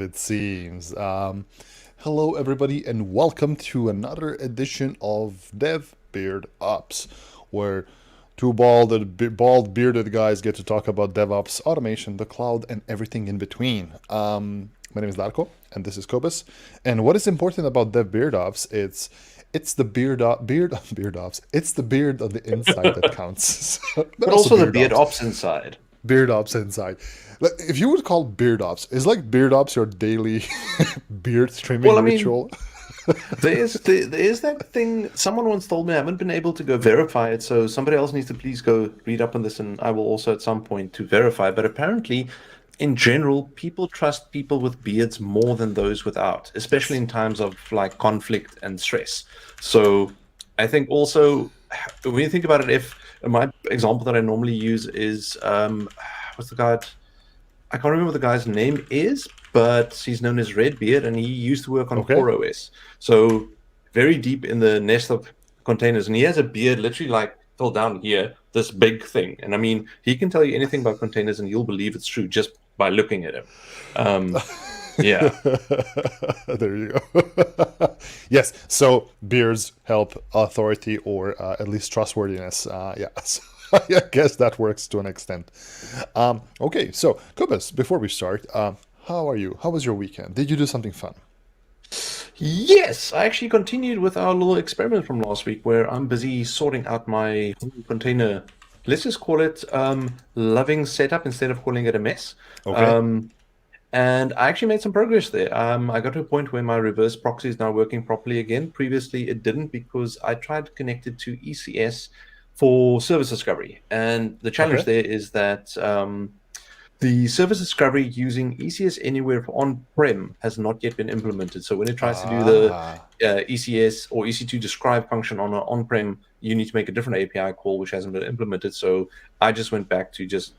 it seems. Hello, everybody, and welcome to another edition of DevBeardOps, where two bald bearded guys get to talk about DevOps, automation, the cloud, and everything in between. My name is Darko, and this is Kobus. And what is important about DevBeardOps? It's the beard ops. It's the beard on the inside that counts, but But also also the beard beard ops. ops inside. Beard ops inside. Like, if you would call beard ops, is like beard ops your daily beard trimming Well, I mean, ritual? there is that thing. Someone once told me I haven't been able to go verify it, so somebody else needs to please go read up on this, and I will also at some point to verify. But apparently, in general, people trust people with beards more than those without, especially in times of like conflict and stress. So I think also when you think about it, if my example that I normally use is what's the guy? I can't remember what the guy's name is, but he's known as Redbeard, and he used to work on Okay. CoreOS. So very deep in the nest of containers, and he has a beard literally like till down here, this big thing. And I mean, he can tell you anything about containers, and you'll believe it's true just by looking at him. Um, yeah. There you go. Yes, so beards help authority or at least trustworthiness. Yeah, so I guess that works to an extent. Okay, so Kubis, before we start, how are you? How was your weekend? Did you do something fun? Yes, I actually continued with our little experiment from last week where I'm busy sorting out my container, let's just call it loving setup instead of calling it a mess. Okay. Um, and I actually made some progress there. I got to a point where my reverse proxy is now working properly again. Previously, it didn't because I tried to connect it to ECS for service discovery. And the challenge Okay. there is that the service discovery using ECS Anywhere for on-prem has not yet been implemented. So when it tries to do the Ah. ECS or EC2 describe function on an on-prem, you need to make a different API call, which hasn't been implemented. So I just went back to just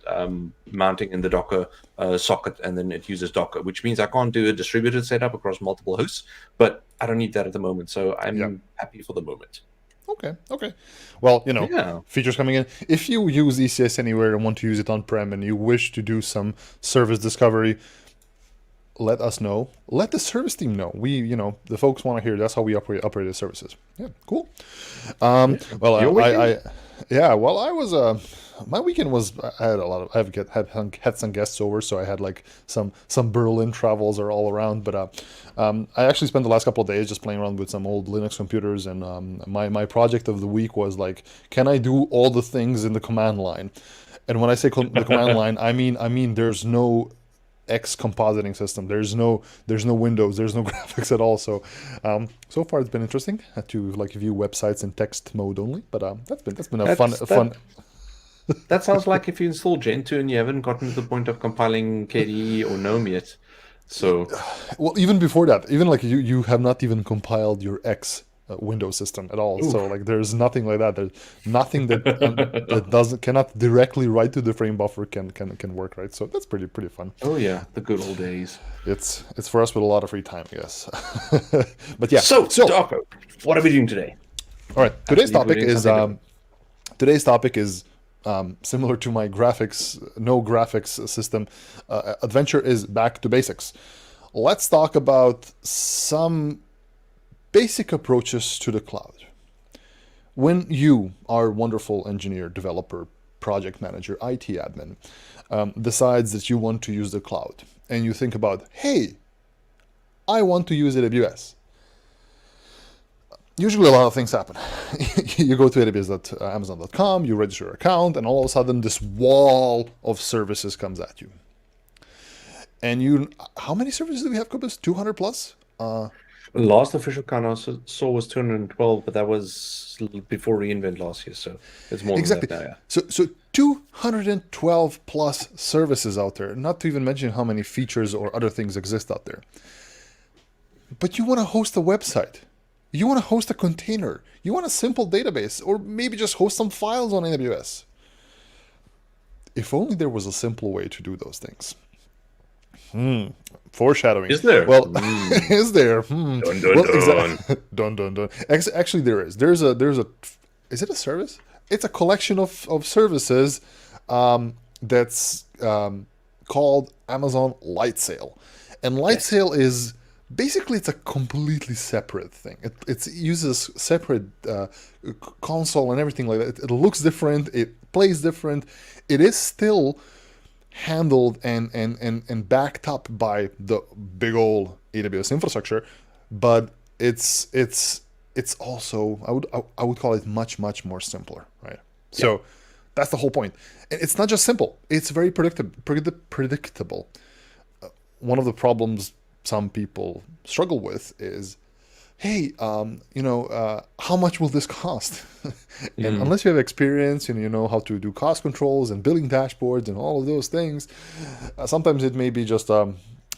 mounting in the Docker socket, and then it uses Docker, which means I can't do a distributed setup across multiple hosts, but I don't need that at the moment. So Yeah. I'm happy for the moment. Okay, okay. Well, Yeah. features coming in. If you use ECS Anywhere and want to use it on-prem and you wish to do some service discovery, let us know. Let the service team know. The folks want to hear. That's how we operate the services. Yeah, cool. Yeah. Well, Your weekend? yeah. Well, I was. My weekend was. I had a lot of. Had some guests over, so I had like some Berlin travels are all around. But I actually spent the last couple of days just playing around with some old Linux computers, and my project of the week was like, can I do all the things in the command line? And when I say the command line, I mean there's no X compositing system. There's no Windows. There's no graphics at all. So far it's been interesting to like view websites in text mode only. But that's been a fun That's fun. that. That sounds like if you install Gentoo and you haven't gotten to the point of compiling KDE or GNOME yet. So, Well, even before that, even like you have not even compiled your X Windows system at all. So oof. like there's nothing like that. There's nothing that doesn't cannot directly write to the frame buffer can work, right. So that's pretty fun. Oh yeah, the good old days. It's for us with a lot of free time, I guess. But yeah, So, so Darko, what are we doing today? all right. I believe we're doing something different. Today's topic is similar to my no graphics system. Adventure is back to basics. Let's talk about some basic approaches to the cloud. When you, our wonderful engineer, developer, project manager, IT admin, decides that you want to use the cloud, and you think about, hey, I want to use AWS. Usually a lot of things happen. You go to AWS.amazon.com, you register your account, and all of a sudden this wall of services comes at you. And how many services do we have, Kubis? 200 plus? Last official count I saw was 212, but that was before reInvent last year, so it's more than Exactly. that now. Yeah. So 212 plus services out there, not to even mention how many features or other things exist out there. But you want to host a website. You want to host a container. You want a simple database, or maybe just host some files on AWS. If only there was a simple way to do those things. Foreshadowing. Is there? Well, is there? Dun dun Well, dun. exactly. Dun dun dun. Actually, there is. There's a. Is it a service? It's a collection of services that's called Amazon Lightsail, And Lightsail is basically it's a completely separate thing. It uses separate console and everything like that. It looks different. It plays different. It is still handled and backed up by the big old AWS infrastructure, but it's also I would call it much more simpler, right? So that's the whole point. And it's not just simple; it's very predictable. One of the problems some people struggle with is, hey, how much will this cost? And unless you have experience and you know how to do cost controls and billing dashboards and all of those things, sometimes it may be just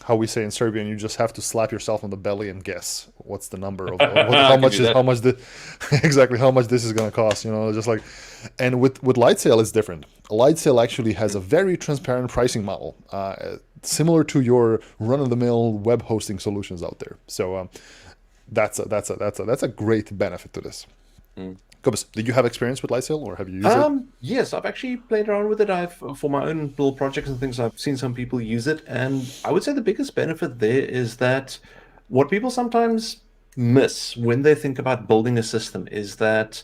how we say in Serbian, you just have to slap yourself on the belly and guess what's the number of how much exactly how much this is going to cost. Just like, and with Lightsail it's different. Lightsail actually has a very transparent pricing model, similar to your run-of-the-mill web hosting solutions out there. So that's a great benefit to this. Kobus, did you have experience with Lightsail, or have you used it? Yes, I've actually played around with it. For my own little projects and things, I've seen some people use it, and I would say the biggest benefit there is that what people sometimes miss when they think about building a system is that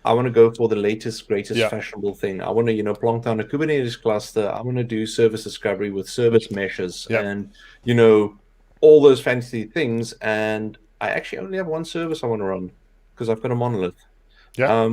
I want to go for the latest, greatest, fashionable thing. I want to, plonk down a Kubernetes cluster. I want to do service discovery with service meshes and, all those fancy things. And I actually only have one service I want to run because I've got a monolith. Yeah.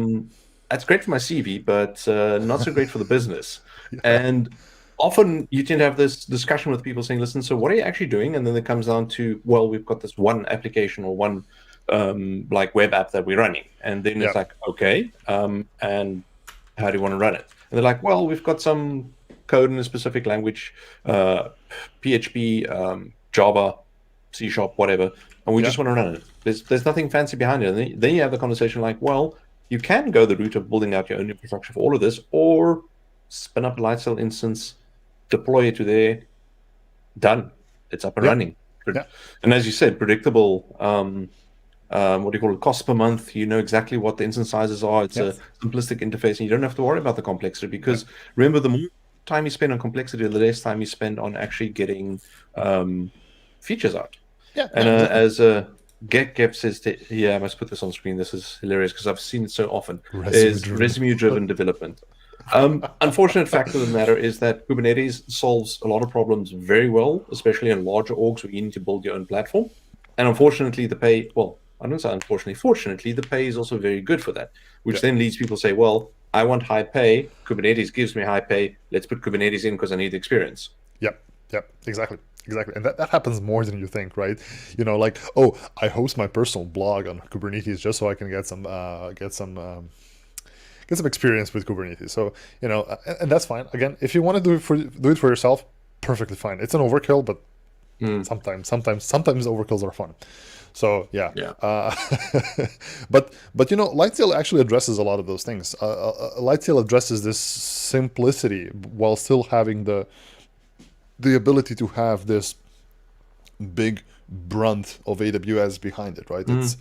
That's great for my CV, but not so great for the business. And often you tend to have this discussion with people saying, listen, so what are you actually doing? And then it comes down to, well, we've got this one application or one web app that we're running. And then it's like, okay, and how do you want to run it? And they're like, well, we've got some code in a specific language, PHP, Java, C#, whatever, and we just want to run it. There's nothing fancy behind it. And then you have the conversation like, well, you can go the route of building out your own infrastructure for all of this, or spin up a Lightsail instance, deploy it to there, done. It's up and running. And as you said, predictable, what do you call it, cost per month. You know exactly what the instance sizes are. It's a simplistic interface, and you don't have to worry about the complexity because remember, the more time you spend on complexity, the less time you spend on actually getting features out. As Gev says, I must put this on screen. This is hilarious because I've seen it so often. Resume-driven development. Unfortunate fact of the matter is that Kubernetes solves a lot of problems very well, especially in larger orgs where you need to build your own platform. And unfortunately, the pay, I don't say unfortunately, fortunately, the pay is also very good for that, which then leads people to say, well, I want high pay. Kubernetes gives me high pay. Let's put Kubernetes in because I need the experience. Yep, exactly. And that happens more than you think, right? Like, oh, I host my personal blog on Kubernetes just so I can get some experience with Kubernetes. So, and that's fine. Again, if you want to do it for yourself, perfectly fine. It's an overkill, but sometimes overkills are fun. So but Lightsail actually addresses a lot of those things. Lightsail addresses this simplicity while still having the ability to have this big brunt of AWS behind it, right? It's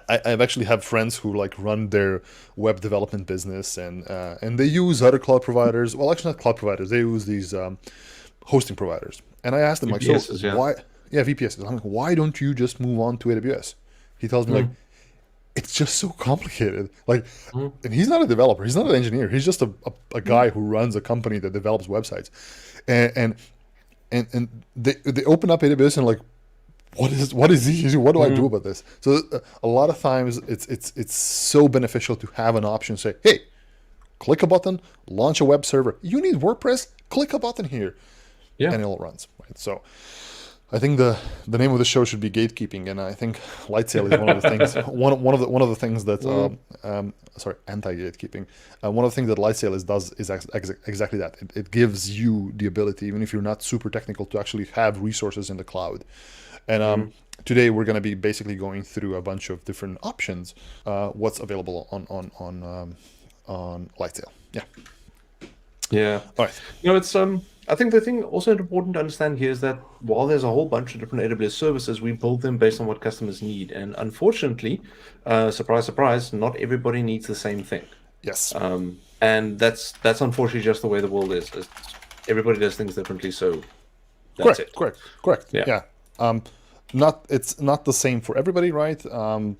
I've actually have friends who run their web development business and they use other cloud providers. Well, actually not cloud providers. They use these hosting providers. And I asked them VPSs, why? Yeah, VPSs. I'm like, why don't you just move on to AWS? He tells me it's just so complicated. And he's not a developer. He's not an engineer. He's just a guy who runs a company that develops websites. And they open up AWS and what is this? What do I do about this? So a lot of times it's so beneficial to have an option. Say, hey, click a button, launch a web server. You need WordPress? Click a button here, and it all runs. Right. So I think the name of the show should be gatekeeping, and I think Lightsail is one of the things. one of the things that anti-gatekeeping. One of the things that Lightsail does is exactly that. It gives you the ability, even if you're not super technical, to actually have resources in the cloud. And today we're going to be basically going through a bunch of different options. What's available on Lightsail? Yeah. All right. It's I think the thing also important to understand here is that while there's a whole bunch of different AWS services, we build them based on what customers need. And unfortunately, surprise, surprise, not everybody needs the same thing. Yes. And that's unfortunately just the way the world is. Everybody does things differently. So That's it. Correct. Yeah. Yeah. It's not the same for everybody, right?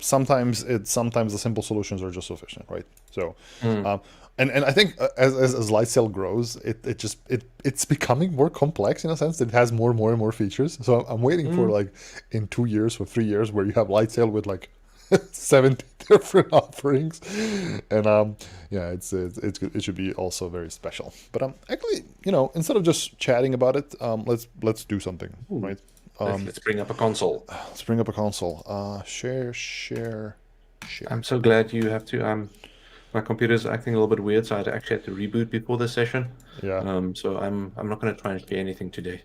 Sometimes the simple solutions are just sufficient, right? So, and I think as Lightsail grows, it's becoming more complex in a sense that it has more and more features. So I'm waiting for like in 2 years or 3 years where you have Lightsail with like 70 different offerings, and yeah, it's good. It should be also very special. But actually, instead of just chatting about it, let's do something, right? Let's bring up a console. Let's bring up a console. Share. I'm so glad you have to. My computer's acting a little bit weird, so I actually had to reboot before this session. Yeah. So I'm not going to try and share anything today.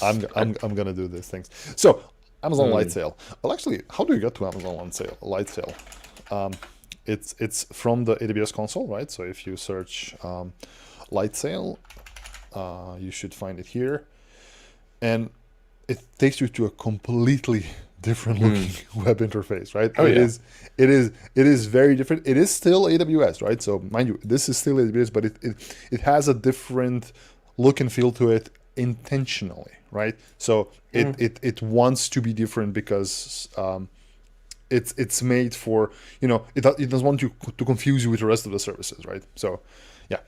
I'm gonna do these things. So Amazon Lightsail. Well, actually, how do you get to Amazon Lightsail? It's from the AWS console, right? So if you search Lightsail, you should find it here, and it takes you to a completely different looking web interface, right? It is very different. It is still AWS, right? So mind you, this is still AWS, but it has a different look and feel to it intentionally, right? So it wants to be different because it's made for, it doesn't want to confuse you with the rest of the services, right? So yeah.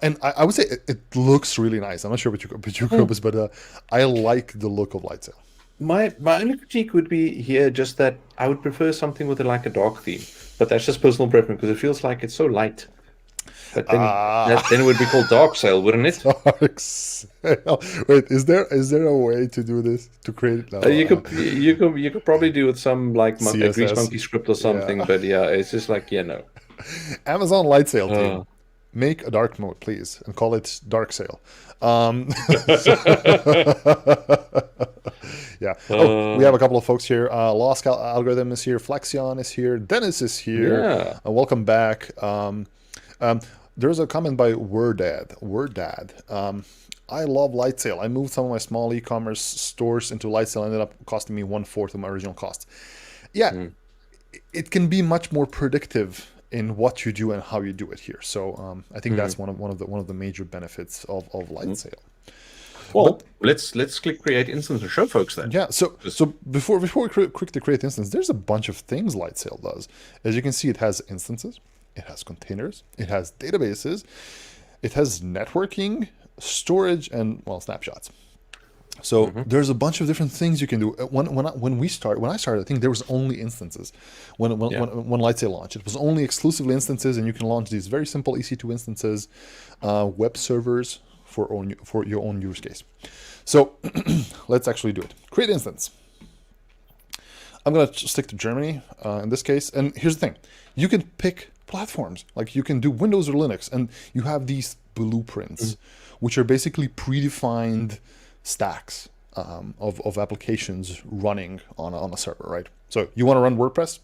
And I would say it looks really nice. I'm not sure what you Cobus, but I like the look of Lightsail. My only critique would be here just that I would prefer something with like a dark theme, but that's just personal preference because it feels like it's so light. But then it would be called Dark Sail, wouldn't it? Dark Sail. Wait, is there a way to do this, to create? No, you could probably do with some like Grease Monkey script or something, but yeah, it's just like no. Amazon Lightsail team, make a dark mode, please, and call it Dark Sail. Yeah. We have a couple of folks here. Lost Algorithm is here. Flexion is here. Dennis is here. Yeah. Welcome back. There's a comment by Wordad. I love Lightsail. I moved some of my small e-commerce stores into Lightsail. Ended up costing me 1/4 of my original cost. Yeah, it can be much more predictive in what you do and how you do it here. So I think that's one of the major benefits of Lightsail. Well, let's click create instance and show folks that. Yeah. So before we click the create instance, there's a bunch of things Lightsail does. As you can see, it has instances, it has containers, it has databases, it has networking, storage, and snapshots. So there's a bunch of different things you can do. When I started, I think there was only instances. When Lightsail launched, it was only exclusively instances, and you can launch these very simple EC2 instances, web servers for your own use case. So let's actually do it. Create instance. I'm gonna stick to Germany in this case. And here's the thing: you can pick platforms. Like you can do Windows or Linux, and you have these blueprints, which are basically predefined stacks of applications running on a server, right? So you want to run WordPress,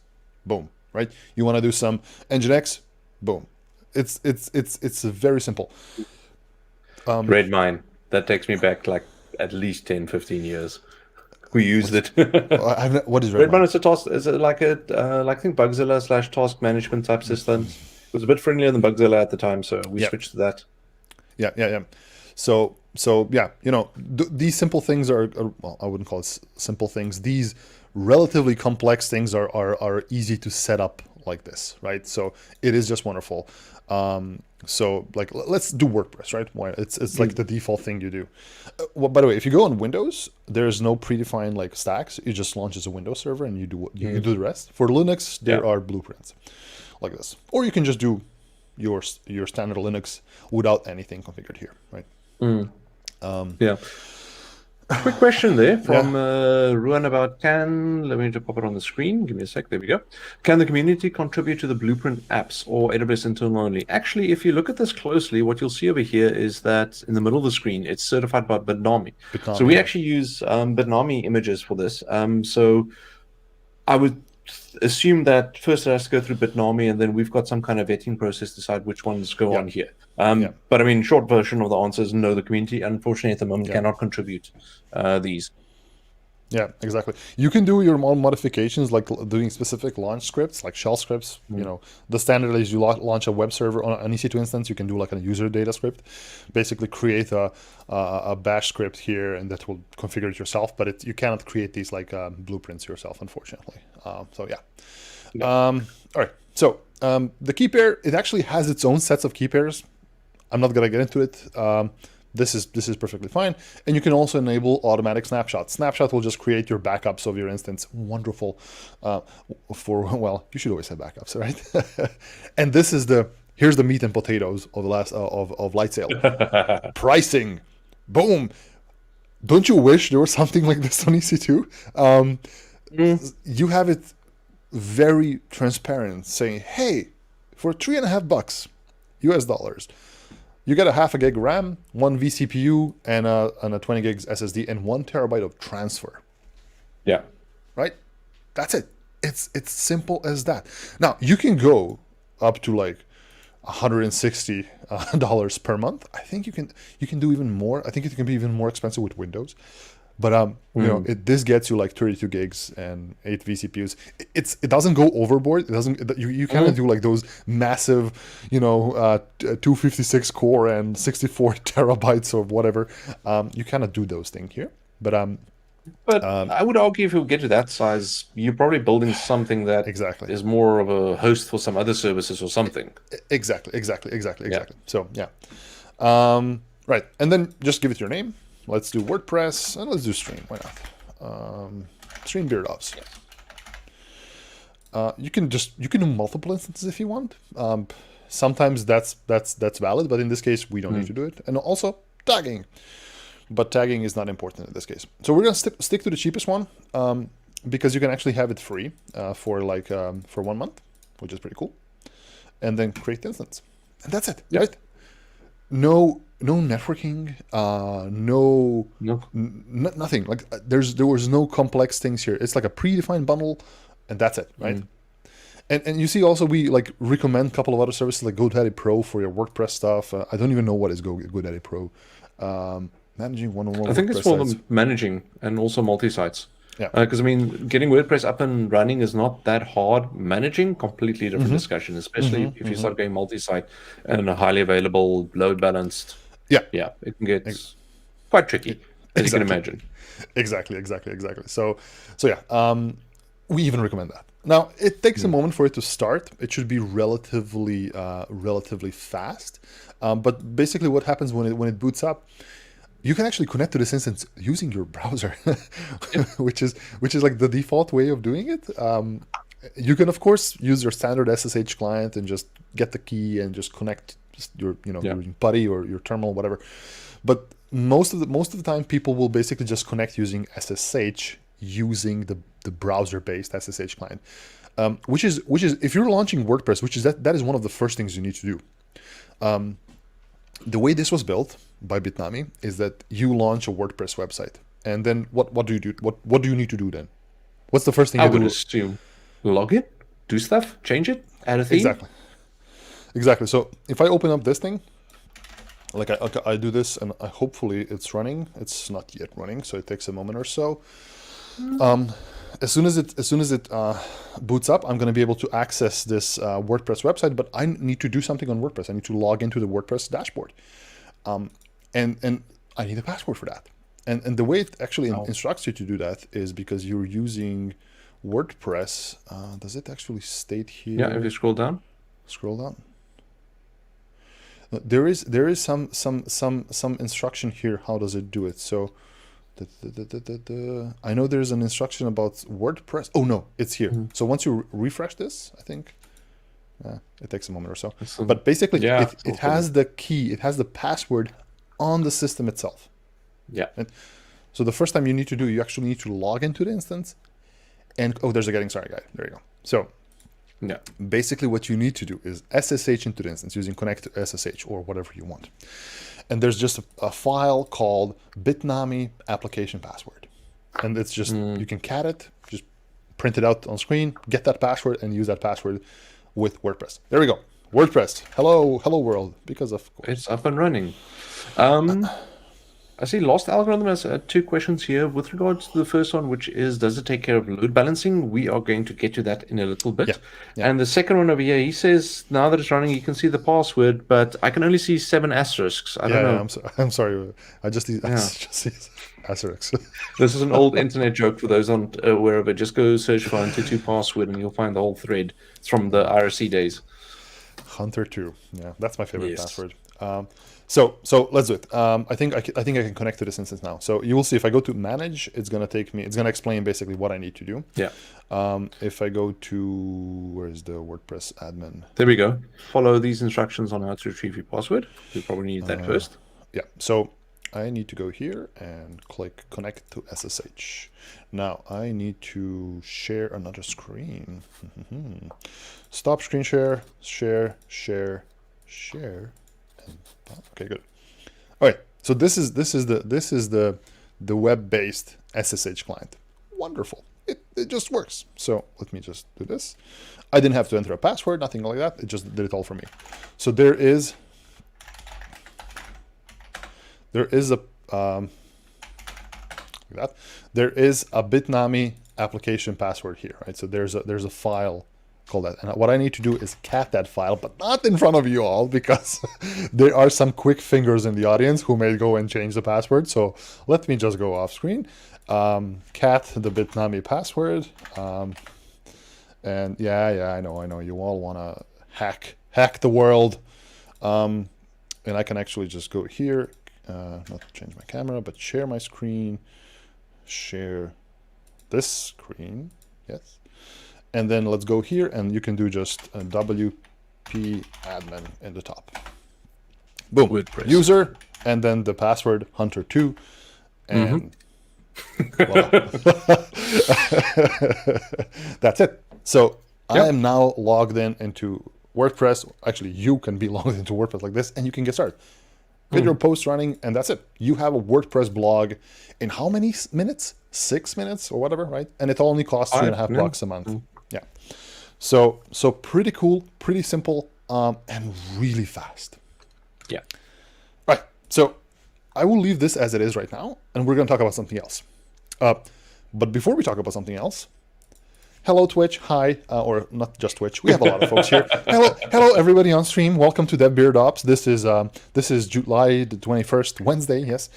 boom, right? You want to do some Nginx, boom. It's very simple. Redmine, that takes me back like at least 10-15 years. We used it. What is Redmine? Redmine is a task, like I think Bugzilla / task management type system. It was a bit friendlier than Bugzilla at the time, so we switched to that. Yeah. So yeah, these simple things are well, I wouldn't call it simple things. These relatively complex things are easy to set up like this, right? So it is just wonderful. So like let's do WordPress, right? Why it's like the default thing you do. Well, by the way, if you go on Windows, there's no predefined like stacks. You just launch as a Windows server and you do the rest. For Linux, there are blueprints like this, or you can just do your standard Linux without anything configured here, right? Quick question there from Ruan about let me just pop it on the screen. Give me a sec. There we go. Can the community contribute to the Blueprint apps or AWS internal only? Actually, if you look at this closely, what you'll see over here is that in the middle of the screen, it's certified by Bitnami. So we actually use Bitnami images for this. So I would assume that first it has to go through Bitnami, and then we've got some kind of vetting process to decide which ones go on here. But I mean, short version of the answer is no, the community, unfortunately, at the moment cannot contribute these. Yeah, exactly. You can do your own modifications, like doing specific launch scripts, like shell scripts. You know, the standard is you launch a web server on an EC2 instance. You can do like a user data script, basically create a bash script here, and that will configure it yourself. But you cannot create these like blueprints yourself, unfortunately. So yeah. All right. So the key pair, it actually has its own sets of key pairs. I'm not gonna get into it. This is perfectly fine. And you can also enable automatic snapshots. Snapshot will just create your backups of your instance. Wonderful. Well, you should always have backups, right? And here's the meat and potatoes of of Lightsail. Pricing. Boom. Don't you wish there was something like this on EC2? You have it very transparent, saying, hey, for $3.50 US dollars, you get a half a gig RAM, 1 vCPU, and a 20 gigs SSD, and 1 terabyte of transfer. Yeah. Right? That's it. It's simple as that. Now, you can go up to like $160 per month. I think you can do even more. I think it can be even more expensive with Windows. But you know, this gets you like 32 gigs and 8 vCPUs. It doesn't go overboard. It doesn't. You cannot do like those massive, 256 core and 64 terabytes or whatever. You cannot do those things here. But I would argue if you get to that size, you're probably building something that exactly is more of a host for some other services or something. Exactly. So yeah, right. And then just give it your name. Let's do WordPress and let's do Stream. Why not? Stream DevBeardOps. You can do multiple instances if you want. Sometimes that's valid, but in this case we don't need to do it. And also tagging, but tagging is not important in this case. So we're gonna stick to the cheapest one because you can actually have it free for 1 month, which is pretty cool. And then create the instance, and that's it. Right? No networking, nothing. Like there was no complex things here. It's like a predefined bundle, and that's it, right? And you see also we like recommend a couple of other services like GoDaddy Pro for your WordPress stuff. I don't even know what is GoDaddy Pro. Managing one-on-one. I think it's for the managing and also multi-sites. Yeah. Because I mean, getting WordPress up and running is not that hard. Managing, completely different discussion, especially if you start going multi-site and a highly available, load balanced. Yeah, it can get quite tricky, as you can imagine. Exactly. So yeah, we even recommend that. Now it takes a moment for it to start. It should be relatively fast, but basically what happens when it boots up, you can actually connect to this instance using your browser, which is like the default way of doing it. You can of course use your standard SSH client and just get the key and just connect your your PuTTY or your terminal, whatever. But most of the time, people will basically just connect using SSH using the browser-based SSH client, which is if you're launching WordPress, which is that is one of the first things you need to do. The way this was built by Bitnami is that you launch a WordPress website, and then what do you do? What do you need to do then? What's the first thing you do? I would assume log it, do stuff, change it, add a theme. Exactly. So if I open up this thing, like I do this, and hopefully it's running. It's not yet running, so it takes a moment or so. As soon as it boots up, I'm going to be able to access this WordPress website. But I need to do something on WordPress. I need to log into the WordPress dashboard, and I need a password for that. And the way it actually instructs you to do that is because you're using WordPress. Does it actually state here? Yeah, if you scroll down. Scroll down. There is some instruction here. How does it do it? So, I know there's an instruction about WordPress. Oh no, it's here. So once you refresh this, I think it takes a moment or so. But basically, it has the key. It has the password on the system itself. Yeah. And so the first time you actually need to log into the instance, and there's a getting started guide. There you go. So. Yeah. Basically, what you need to do is SSH into the instance using connect SSH or whatever you want. And there's just a file called Bitnami application password. And it's just, you can cat it, just print it out on screen, get that password, and use that password with WordPress. There we go. WordPress. Hello world. Because of course. It's up and running. I see Lost Algorithm has 2 questions here with regards to the first one, which is, does it take care of load balancing? We are going to get to that in a little bit. Yeah. And the second one over here, he says, now that it's running, you can see the password, but I can only see 7 asterisks. I don't know. I'm sorry. I just see asterisks. This is an old internet joke for those on aware of it. Just go search for Hunter2 password and you'll find the whole thread. It's from the IRC days. Hunter2. Yeah, that's my favorite password. So let's do it. I think I can connect to this instance now. So you will see if I go to manage, it's gonna explain basically what I need to do. Yeah. If I go to, where is the WordPress admin? There we go. Follow these instructions on how to retrieve your password. You probably need that first. Yeah. So I need to go here and click connect to SSH. Now I need to share another screen. Stop screen share. Okay, good. All right, so this is the web-based SSH client. Wonderful. It just works. So let me just do this. I didn't have to enter a password, nothing like that. It just did it all for me. So there is a Bitnami application password here, right? So there's a file called that, and what I need to do is cat that file, but not in front of you all, because there are some quick fingers in the audience who may go and change the password. So let me just go off screen, cat the Bitnami password, and yeah, I know you all want to hack the world, and I can actually just go here, not change my camera, but share my screen, share this screen, yes. And then let's go here, and you can do just a WP admin in the top. Boom. WordPress. User, and then the password Hunter2, and voila. That's it. So I am now logged into WordPress. Actually, you can be logged into WordPress like this, and you can get started. Get your post running, and that's it. You have a WordPress blog in how many minutes? 6 minutes or whatever, right? And it only costs $3.5 a month. Yeah. So pretty cool, pretty simple, and really fast. Yeah. Right. So I will leave this as it is right now, and we're going to talk about something else. But before we talk about something else, hello Twitch, hi, or not just Twitch. We have a lot of folks here. Hello everybody on stream. Welcome to DevBeardOps. This is July the 21st, Wednesday. Yes.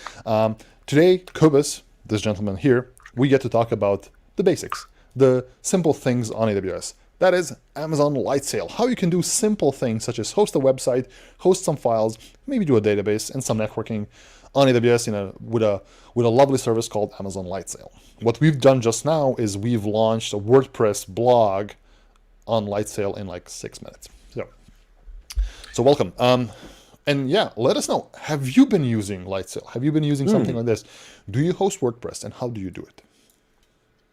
Today, Kubus, this gentleman here, we get to talk about the basics, the simple things on AWS. That is Amazon Lightsail. How you can do simple things such as host a website, host some files, maybe do a database and some networking on AWS with a lovely service called Amazon Lightsail. What we've done just now is we've launched a WordPress blog on Lightsail in like 6 minutes. So welcome. And yeah, let us know. Have you been using Lightsail? Have you been using something like this? Do you host WordPress, and how do you do it?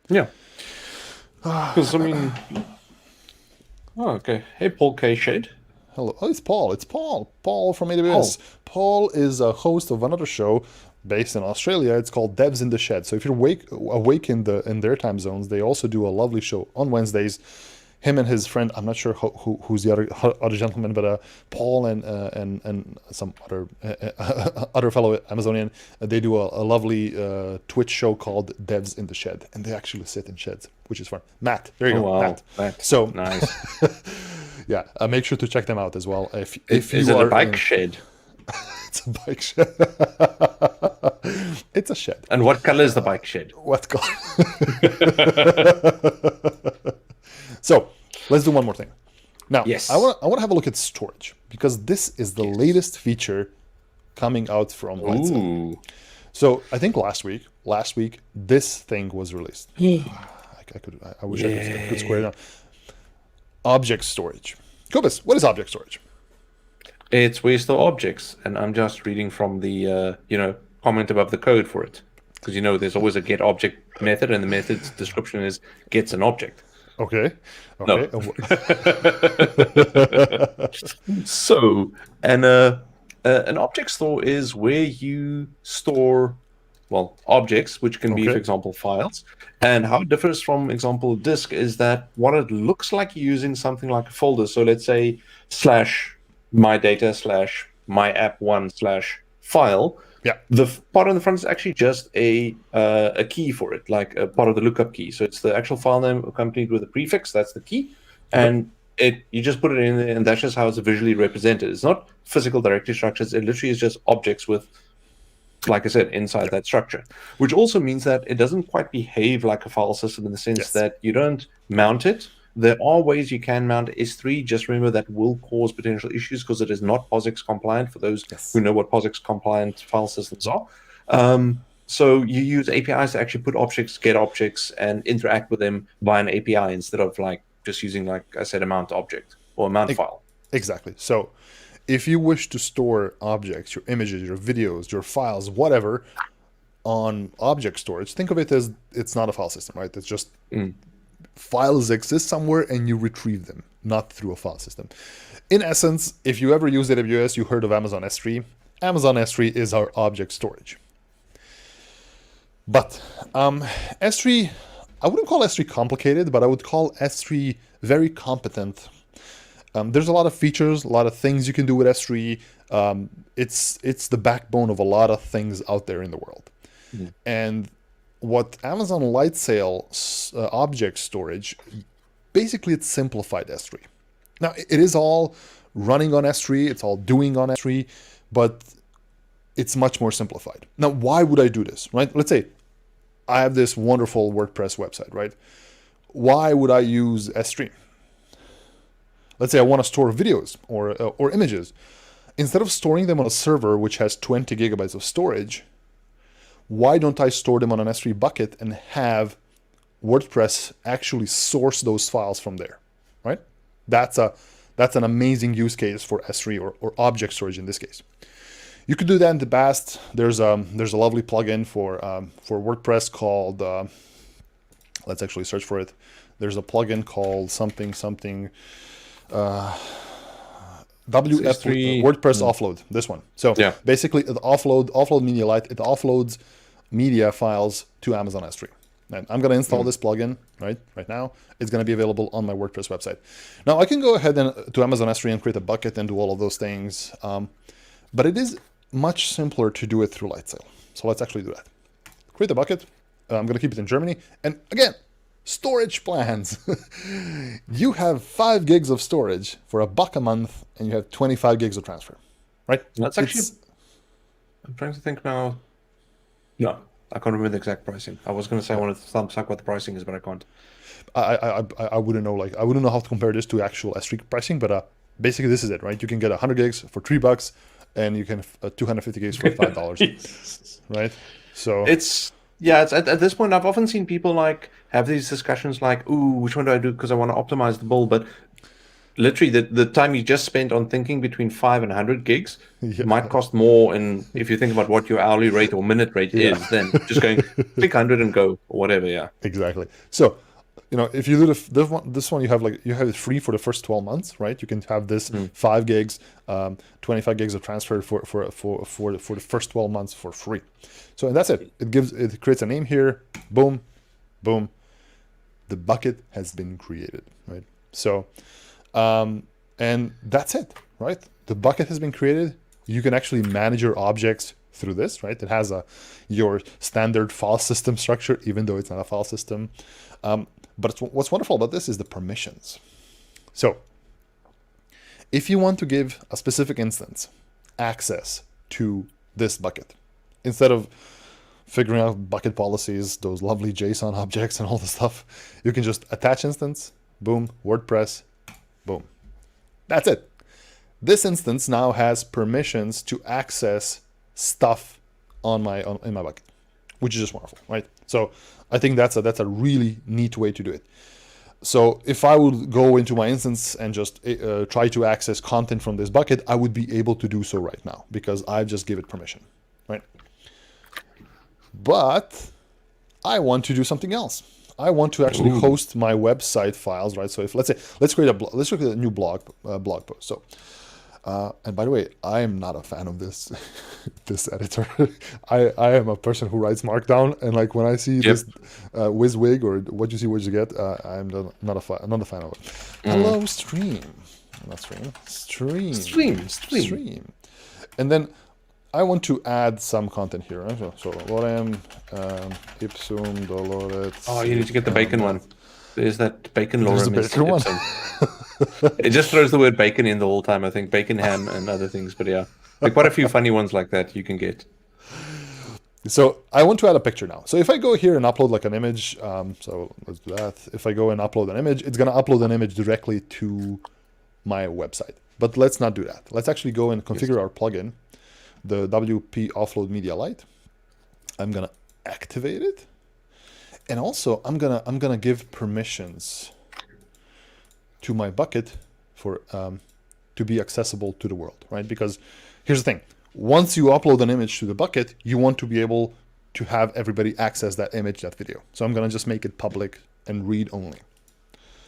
Yeah. Because, I mean... Oh, okay. Hey, Paul K. Shade. Hello. Oh, it's Paul. It's Paul. Paul from AWS. Paul is a host of another show based in Australia. It's called Devs in the Shed. So if you're awake in their time zones, they also do a lovely show on Wednesdays. Him and his friend, I'm not sure who's the other gentleman, but Paul and some other fellow Amazonian, they do a lovely Twitch show called Devs in the Shed, and they actually sit in sheds, which is fun. Matt, there you go, wow. Matt. So nice. Yeah, make sure to check them out as well. If is you it are a bike shed? It's a bike shed. It's a shed. And what color is the bike shed? What color? So let's do one more thing. Now, yes. I want to have a look at storage, because this is the latest feature coming out from Lightsail. So I think last week, this thing was released. I wish I could square it out. Object storage. Kubus, what is object storage? It's where you store objects, and I'm just reading from the comment above the code for it, because there's always a get object method, and the method's description is gets an object. Okay. No. So, an object store is where you store, objects, which can be, for example, files. And how it differs from, example, disk is that what it looks like you're using something like a folder. So let's say /my data /my app1 /file. Yeah. The part on the front is actually just a key for it, like a part of the lookup key. So it's the actual file name accompanied with a prefix. That's the key, Yep. and you just put it in there, and that's just how it's visually represented. It's not physical directory structures. It literally is just objects with, like I said, inside that structure, which also means that it doesn't quite behave like a file system in the sense Yes. that you don't mount it. There are ways you can mount S3. Just remember that will cause potential issues because it is not POSIX compliant for those Yes. who know what POSIX compliant file systems are. So you use APIs to actually put objects, get objects, and interact with them via an API instead of like just using, like I said, a mount object or a mount file. Exactly. So if you wish to store objects, your images, your videos, your files, whatever, on object storage, think of it as it's not a file system, right? It's just files exist somewhere and you retrieve them, not through a file system. In essence, if you ever use AWS, you heard of Amazon S3. Amazon S3 is our object storage. But S3, I wouldn't call S3 complicated, but I would call S3 very competent. There's a lot of features, a lot of things you can do with S3. It's the backbone of a lot of things out there in the world. And what Amazon Lightsail object storage, basically it's simplified S3. Now, it is all running on S3, it's all doing on S3, but it's much more simplified. Now, why would I do this, right? Let's say I have this wonderful WordPress website, right? Why would I use S3? Let's say I want to store videos or images. Instead of storing them on a server which has 20 gigabytes of storage, why don't I store them on an S3 bucket and have WordPress actually source those files from there, right? That's an amazing use case for S3 or object storage in this case. You could do that in the past. There's a lovely plugin for WordPress called. Let's actually search for it. There's a plugin called something. WF WordPress offload. This one. So basically, it offload media light. It offloads media files to Amazon S3. And I'm going to install this plugin right now. It's going to be available on my WordPress website. Now I can go ahead and to Amazon S3 and create a bucket and do all of those things. But it is much simpler to do it through Lightsail. So let's actually do that. Create a bucket. I'm going to keep it in Germany. And again, storage plans. You have 5 gigs of storage for $1 a month, and you have 25 gigs of transfer, right? That's actually. I'm trying to think now. No, I can't remember the exact pricing. I was going to say I wanted to talk what the pricing is, but I can't. I wouldn't know. Like I wouldn't know how to compare this to actual S3 pricing, but basically this is it, right? You can get 100 gigs for $3, and you can 250 gigs for $5, right? So it's at this point I've often seen people like have these discussions like, ooh, which one do I do because I want to optimize the bill, but literally the time you just spent on thinking between 5 and 100 gigs might cost more, and if you think about what your hourly rate or minute rate is, then just going click 100 and go or whatever. Exactly. So if you do this one, you have it free for the first 12 months, right? You can have this 5 gigs, 25 gigs of transfer for the first 12 months for free. So and that's it. It creates a name here. Boom, boom. The bucket has been created, right? So, and that's it, right? The bucket has been created. You can actually manage your objects through this, right? It has your standard file system structure, even though it's not a file system. But what's wonderful about this is the permissions. So if you want to give a specific instance access to this bucket, instead of figuring out bucket policies, those lovely JSON objects and all the stuff, you can just attach instance, boom, WordPress, boom. That's it. This instance now has permissions to access stuff in my bucket, which is just wonderful, right? So I think that's a really neat way to do it. So if I would go into my instance and just try to access content from this bucket, I would be able to do so right now because I've just give it permission, right? But I want to do something else. I want to actually host my website files, right? So if let's create a new blog post. So and by the way, I am not a fan of this editor. I am a person who writes Markdown, and like when I see this WYSIWYG or what you see, what you get, I'm not a fan of it. Hello, stream, not stream, stream, and then I want to add some content here. Right? So lorem ipsum dolores. Oh, you need to get the bacon one. There's that bacon There's the lorem is bacon one. ipsum. It just throws the word bacon in the whole time, I think. Bacon, ham, and other things. But yeah, like quite a few funny ones like that you can get. So I want to add a picture now. So if I go here and upload like an image, so let's do that. If I go and upload an image, it's going to upload an image directly to my website. But let's not do that. Let's actually go and configure our plugin, the WP Offload Media Lite. I'm going to activate it. And also I'm gonna give permissions to my bucket for to be accessible to the world, right? Because here's the thing. Once you upload an image to the bucket, you want to be able to have everybody access that image, that video. So I'm going to just make it public and read only.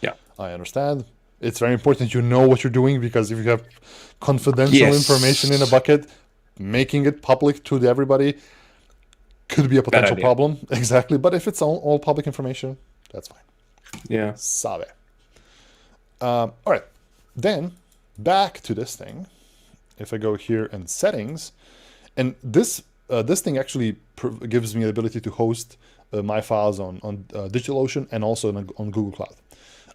Yeah. I understand. It's very important you know what you're doing, because if you have confidential information in a bucket, making it public to everybody could be a potential problem. Exactly. But if it's all public information, that's fine. Yeah. Sabe. All right. Then back to this thing. If I go here and settings, and this thing actually gives me the ability to host my files on DigitalOcean and also on Google Cloud.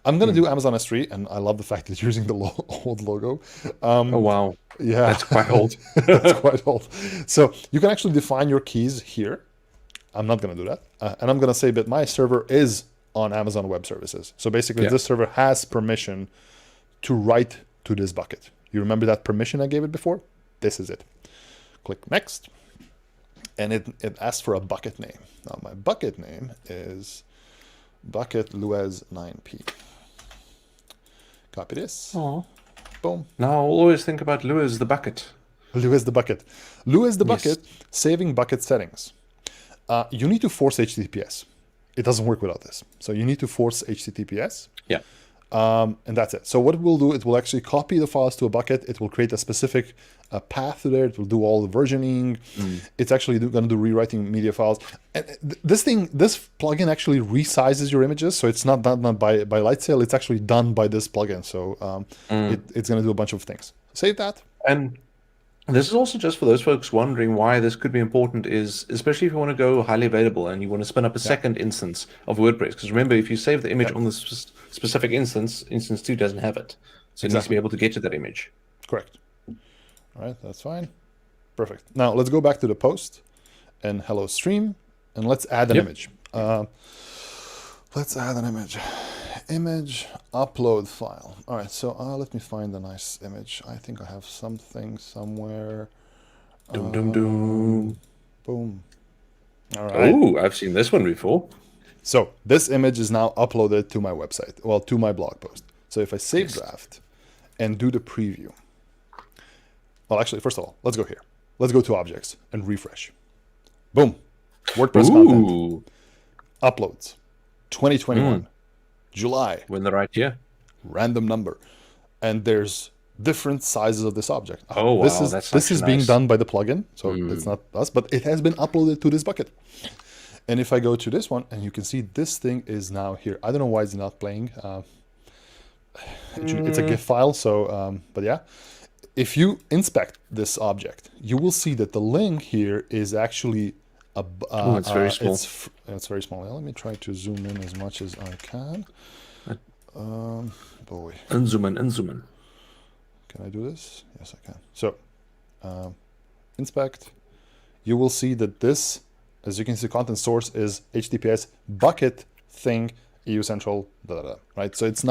I'm going to do Amazon S3, and I love the fact that it's using the old logo. Oh, wow. Yeah. That's quite old. That's quite old. So you can actually define your keys here. I'm not going to do that. And I'm going to say that my server is on Amazon Web Services. So basically, this server has permission to write to this bucket. You remember that permission I gave it before? This is it. Click next. And it asks for a bucket name. Now my bucket name is bucket Luez 9p. Copy this. Oh. Boom. Now I'll always think about Luez the bucket. Luez the bucket. Luez the bucket, saving bucket settings. You need to force HTTPS. It doesn't work without this. So you need to force HTTPS. Yeah. And that's it. So what it will do, it will actually copy the files to a bucket. It will create a specific path to there. It will do all the versioning. It's actually going to do rewriting media files. And this plugin actually resizes your images. So it's not done by Lightsail. It's actually done by this plugin. So it's going to do a bunch of things. Save that. And this is also just for those folks wondering why this could be important, is especially if you want to go highly available and you want to spin up a second instance of WordPress. Because remember, if you save the image on the specific instance 2 doesn't have it. So it needs to be able to get to that image. Correct. All right, that's fine. Perfect. Now let's go back to the post and hello stream, and let's add an image. Let's add an image. Image upload file. All right, so let me find a nice image. I think I have something somewhere. Doom, doom, doom. Boom. All right. Oh, I've seen this one before. So this image is now uploaded to my website, well, to my blog post. So if I save draft and do the preview. Well, actually, first of all, let's go here. Let's go to objects and refresh. Boom. WordPress content. Uploads. 2021. July. We're in the right year. Random number. And there's different sizes of this object. Oh, wow. This is being done by the plugin. So it's not us, but it has been uploaded to this bucket. And if I go to this one, and you can see this thing is now here. I don't know why it's not playing. It's a GIF file. So, but yeah. If you inspect this object, you will see that the link here is actually it's very small. It's very small. Let me try to zoom in as much as I can. Boy. Unzoomen. Can I do this? Yes, I can. So, inspect. You will see that this, as you can see, content source is HTTPS bucket thing EU Central, right? So it's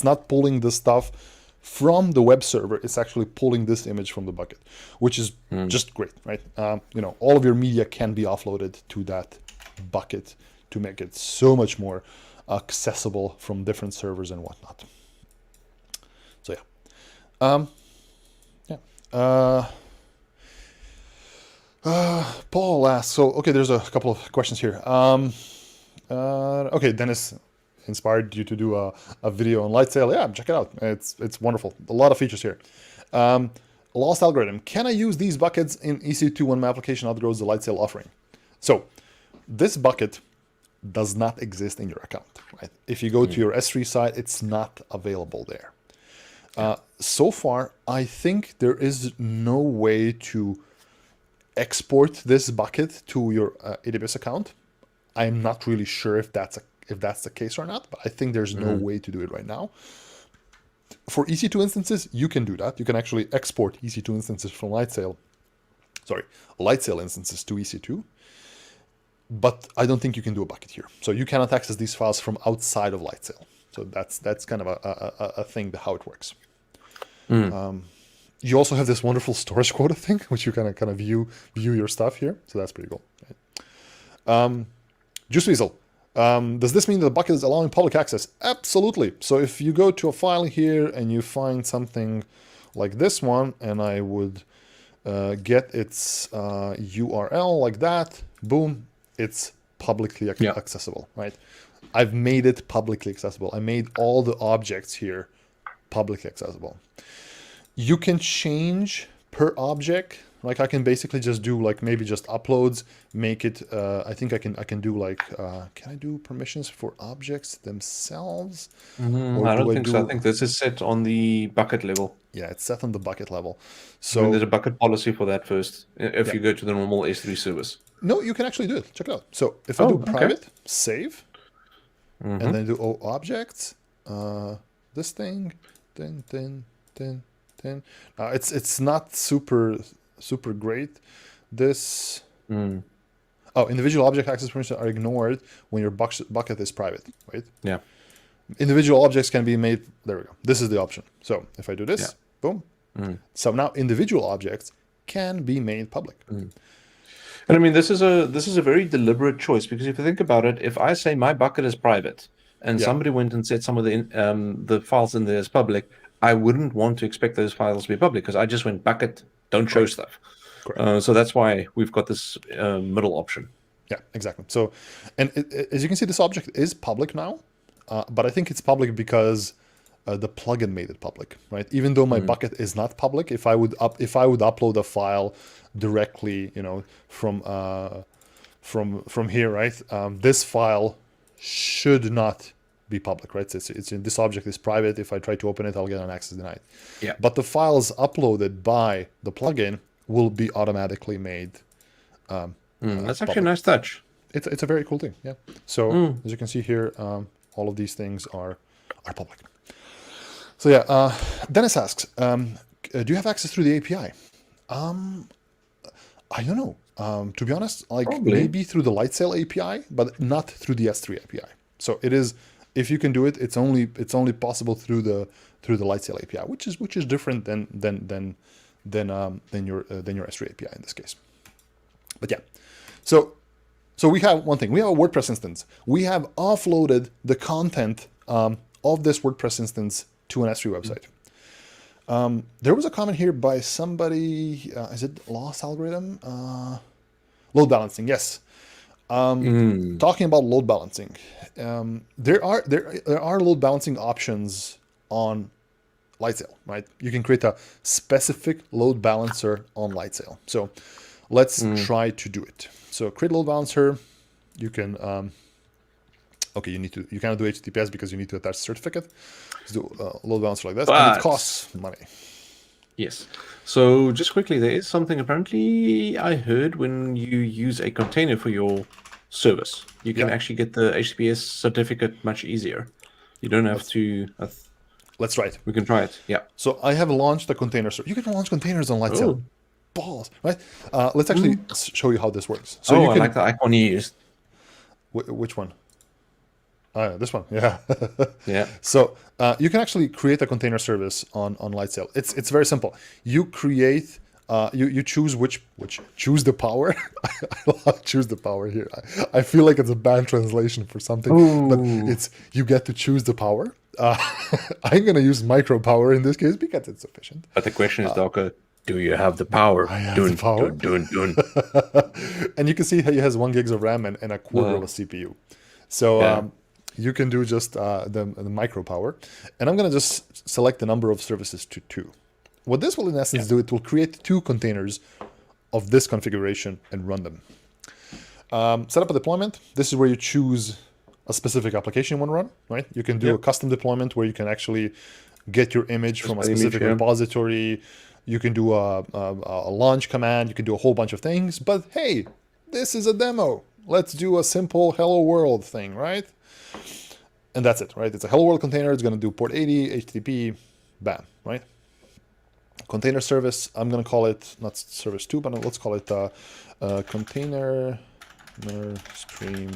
not pulling the stuff from the web server. It's actually pulling this image from the bucket, which is just great, right? All of your media can be offloaded to that bucket to make it so much more accessible from different servers and whatnot. So Paul asks, so okay, there's a couple of questions here. Okay, Dennis inspired you to do a video on Lightsail. Yeah, check it out. It's wonderful. A lot of features here. Lost algorithm. Can I use these buckets in EC2 when my application outgrows the Lightsail offering? So this bucket does not exist in your account, right? If you go to your S3 site, it's not available there. So far, I think there is no way to export this bucket to your AWS account. I'm not really sure if that's the case or not, but I think there's no way to do it right now. For EC2 instances, you can do that. You can actually export EC2 instances from Lightsail instances to EC2, but I don't think you can do a bucket here. So you cannot access these files from outside of Lightsail. So that's kind of a thing, how it works. You also have this wonderful storage quota thing, which you kind of view your stuff here. So that's pretty cool. Right? Juice Weasel. Does this mean that the bucket is allowing public access? Absolutely. So if you go to a file here and you find something like this one, and I would get its URL like that, boom, it's publicly accessible, right? I've made it publicly accessible. I made all the objects here publicly accessible. You can change per object. Like I can basically just do like maybe just uploads, make it, I think I can do like, can I do permissions for objects themselves? I don't think so. I think this is set on the bucket level. Yeah, it's set on the bucket level. So there's a bucket policy for that first, if you go to the normal S3 service. No, you can actually do it. Check it out. So if I do private, save, and then do objects, this thing, it's not super great. This individual object access permissions are ignored when your bucket is private, right? Yeah. Individual objects can be made. There we go. This is the option. So if I do this, boom. So now individual objects can be made public. And I mean, this is a very deliberate choice, because if you think about it, if I say my bucket is private and somebody went and set some of the files in there as public, I wouldn't want to expect those files to be public, because I just went bucket, don't show stuff. So that's why we've got this middle option. Yeah, exactly. So, and as you can see, this object is public now, but I think it's public because the plugin made it public, right? Even though my bucket is not public, if I would upload a file directly, from here, right? This file should not be public, right? This object is private. If I try to open it, I'll get an access denied. Yeah. But the files uploaded by the plugin will be automatically made. That's actually a nice touch. It's a very cool thing. Yeah. So as you can see here, all of these things are public. So yeah, Dennis asks, do you have access through the API? I don't know. To be honest, maybe through the Lightsail API, but not through the S3 API. So it is, if you can do it, it's only possible through the Lightsail API, which is different than your S3 API in this case. But yeah, so we have one thing. We have a WordPress instance. We have offloaded the content of this WordPress instance to an S3 website. There was a comment here by somebody. Is it Lost Algorithm? Load balancing. Yes. Talking about load balancing, there are load balancing options on Lightsail, right? You can create a specific load balancer on Lightsail. So let's try to do it. So create load balancer. You can you cannot do HTTPS because you need to attach a certificate. Let's do a load balancer like this, and it costs money. Yes. So just quickly, there is something apparently I heard when you use a container for your service, you can actually get the HTTPS certificate much easier. You don't have to. Let's try it. We can try it. Yeah. So I have launched a container. So you can launch containers on Lightsail. Balls, right? Let's actually show you how this works. So I like the icon you used. Which one? This one, yeah. Yeah. So you can actually create a container service on Lightsail. It's very simple. You create, you choose choose the power. I love choose the power here. I feel like it's a bad translation for something, but it's you get to choose the power. I'm going to use micro power in this case because it's sufficient. But the question is, Docker, do you have the power? I have the power. And you can see how he has 1 gigs of RAM and a quarter of a CPU. So you can do just the micro power. And I'm going to just select the number of services to 2. What this will in essence do, it will create 2 containers of this configuration and run them. Set up a deployment. This is where you choose a specific application you want to run, right? You can do a custom deployment where you can actually get your image from a an image, specific yeah. repository. You can do a launch command. You can do a whole bunch of things. But hey, this is a demo. Let's do a simple hello world thing, right? And that's it, right? It's a hello world container. It's going to do port 80, HTTP, bam, right? Container service, I'm going to call it, not service 2, but let's call it container stream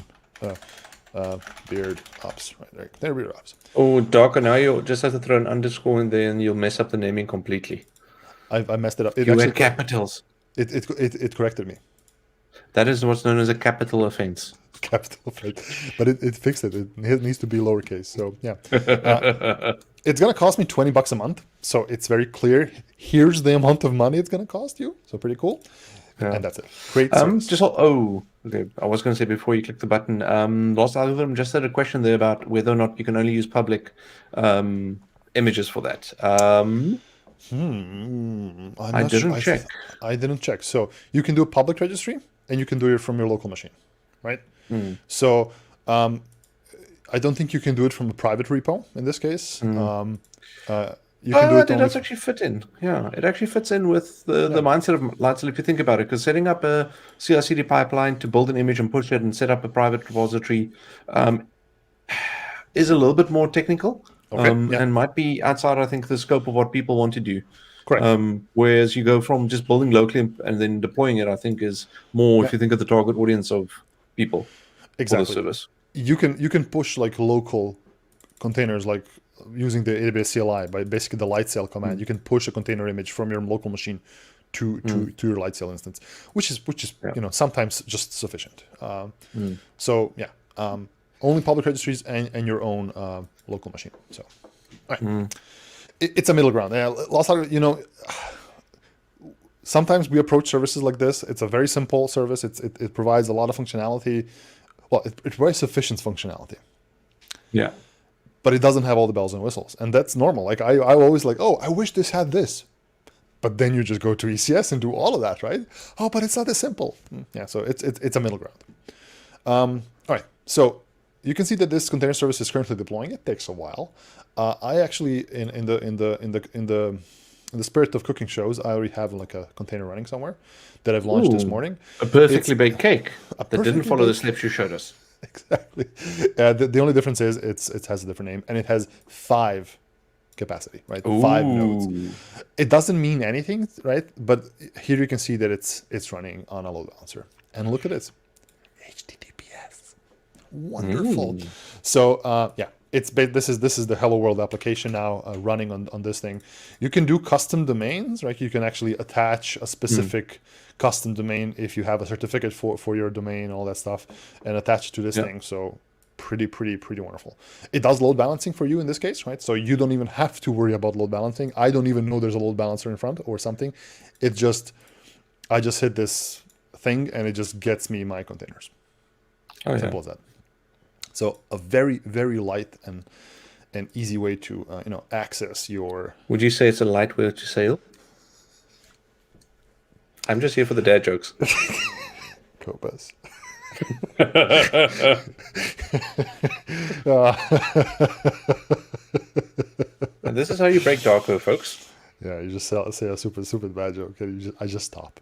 beard ops, right there. Container beard ops. Oh, Docker, now you just have to throw an underscore in there and you'll mess up the naming completely. I messed it up. It You actually, had capitals. it corrected me. That is what's known as a capital offense. Capital, right? But it fixed it. It needs to be lowercase. So yeah, it's gonna cost me $20 a month. So it's very clear. Here's the amount of money it's gonna cost you. So pretty cool. Yeah. And that's it. Great service. Okay. I was going to say before you click the button, Lost Algorithm just had a question there about whether or not you can only use public images for that. I didn't check. I didn't check. So you can do a public registry, and you can do it from your local machine, right? So I don't think you can do it from a private repo in this case. You can do it it does actually fit in. Yeah, it actually fits in with the mindset of Lightsail if you think about it, because setting up a CI/CD pipeline to build an image and push it and set up a private repository is a little bit more technical and might be outside, I think, the scope of what people want to do. Correct. Whereas you go from just building locally and then deploying it, I think is more if you think of the target audience of people Exactly. for the service. You can push like local containers, like using the AWS CLI by basically the Lightsail command. You can push a container image from your local machine to your Lightsail instance, which is sometimes just sufficient. So yeah, only public registries and your own local machine. So all right. It's a middle ground. Sometimes we approach services like this. It's a very simple service. It provides a lot of functionality. Well, it provides sufficient functionality. Yeah. But it doesn't have all the bells and whistles. And that's normal. Like I always like, oh, I wish this had this. But then you just go to ECS and do all of that, right? Oh, but it's not as simple. Yeah, so it's a middle ground. All right. So you can see that this container service is currently deploying. It takes a while. I actually in the spirit of cooking shows, I already have like a container running somewhere that I've launched this morning. A perfectly baked cake that didn't follow the steps you showed us. Exactly. The only difference is it has a different name and it has 5 capacity, right? 5 nodes. It doesn't mean anything, right? But here you can see that it's running on a load balancer. And look at this, HTTPS. Wonderful. So yeah. This is the Hello World application now running on this thing. You can do custom domains, right? You can actually attach a specific custom domain if you have a certificate for your domain, all that stuff, and attach it to this thing. So pretty wonderful. It does load balancing for you in this case, right? So you don't even have to worry about load balancing. I don't even know there's a load balancer in front or something. I just hit this thing and it just gets me my containers. Simple as that. So a very, very light and easy way to access your. Would you say it's a light way to sail? I'm just here for the dad jokes. Copas. And this is how you break Darko, folks. Yeah, you just say a super bad joke and I just stop.